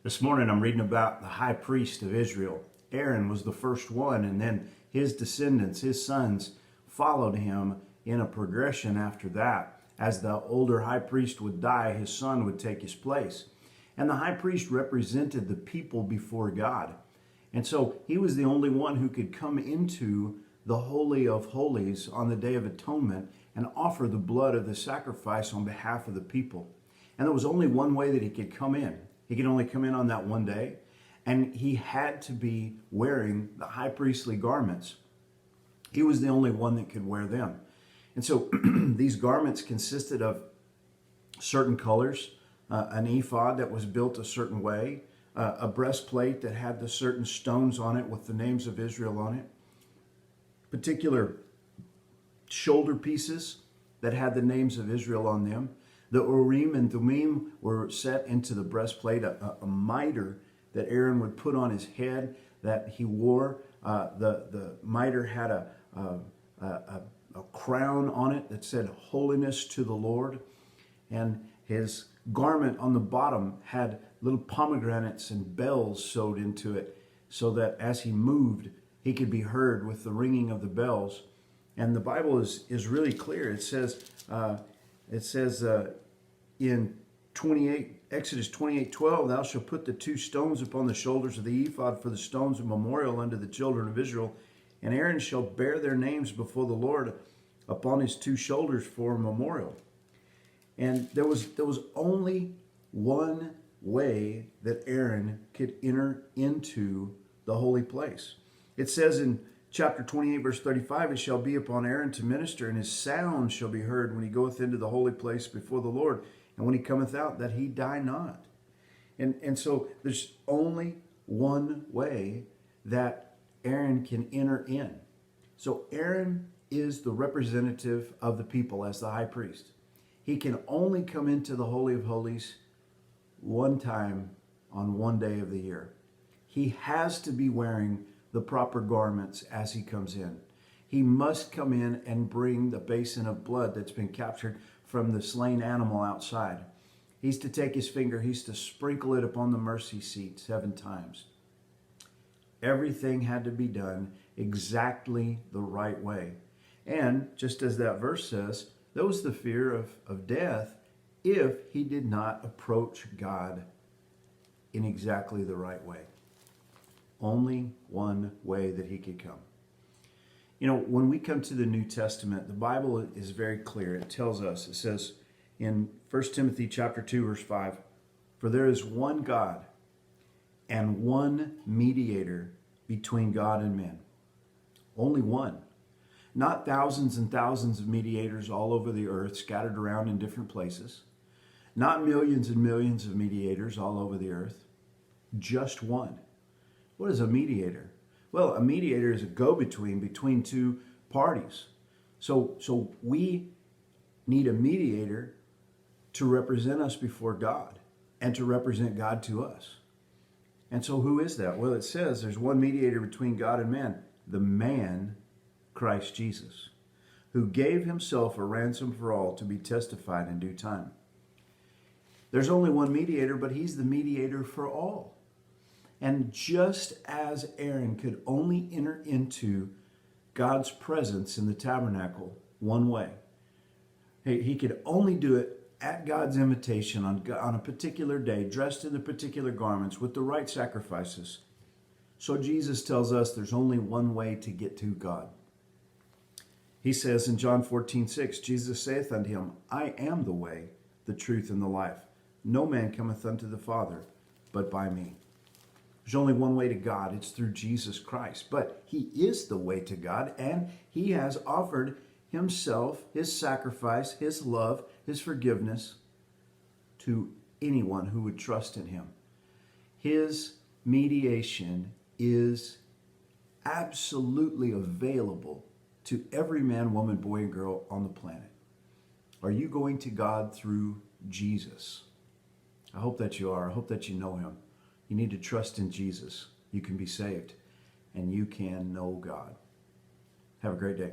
This morning I'm reading about the high priest of Israel. Aaron was the first one, and then his descendants, his sons, followed him in a progression after that. As the older high priest would die, his son would take his place. And the high priest represented the people before God. And so he was the only one who could come into the Holy of Holies on the Day of Atonement and offer the blood of the sacrifice on behalf of the people. And there was only one way that he could come in. He could only come in on that one day, and he had to be wearing the high priestly garments. He was the only one that could wear them. And so these garments consisted of certain colors, an ephod that was built a certain way, a breastplate that had the certain stones on it with the names of Israel on it, particular shoulder pieces that had the names of Israel on them. The Urim and Thummim were set into the breastplate, a mitre that Aaron would put on his head that he wore. The mitre had a crown on it that said holiness to the Lord. And his garment on the bottom had little pomegranates and bells sewed into it so that as he moved, he could be heard with the ringing of the bells. And the Bible is really clear. It says in Exodus 28:12, thou shalt put the two stones upon the shoulders of the ephod for the stones of memorial unto the children of Israel, and Aaron shall bear their names before the Lord upon his two shoulders for a memorial. And there was only one way that Aaron could enter into the holy place. It says in chapter 28, verse 35, it shall be upon Aaron to minister, and his sound shall be heard when he goeth into the holy place before the Lord, and when he cometh out, that he die not. And so there's only one way that Aaron can enter in. So Aaron is the representative of the people as the high priest. He can only come into the Holy of Holies one time on one day of the year. He has to be wearing the proper garments as he comes in. He must come in and bring the basin of blood that's been captured from the slain animal outside. He's to take his finger, he's to sprinkle it upon the mercy seat 7 times. Everything had to be done exactly the right way. And just as that verse says, there was the fear of death if he did not approach God in exactly the right way. Only one way that he could come. You know, when we come to the New Testament, the Bible is very clear. It tells us, it says in 1 Timothy chapter 2, verse 5, for there is one God and one mediator between God and men. Only one. Not thousands and thousands of mediators all over the earth scattered around in different places. Not millions and millions of mediators all over the earth. Just one. What is a mediator? Well, a mediator is a go-between between two parties. So we need a mediator to represent us before God and to represent God to us. And so who is that? Well, it says there's one mediator between God and man, the man, Christ Jesus, who gave himself a ransom for all to be testified in due time. There's only one mediator, but he's the mediator for all. And just as Aaron could only enter into God's presence in the tabernacle one way, he could only do it at God's invitation on a particular day, dressed in the particular garments with the right sacrifices. So Jesus tells us there's only one way to get to God. He says in John 14:6, Jesus saith unto him, I am the way, the truth, and the life. No man cometh unto the Father but by me. There's only one way to God. It's through Jesus Christ. But he is the way to God, and he has offered himself, his sacrifice, his love, his forgiveness to anyone who would trust in him. His mediation is absolutely available to every man, woman, boy, and girl on the planet. Are you going to God through Jesus? I hope that you are. I hope that you know him. You need to trust in Jesus. You can be saved, and you can know God. Have a great day.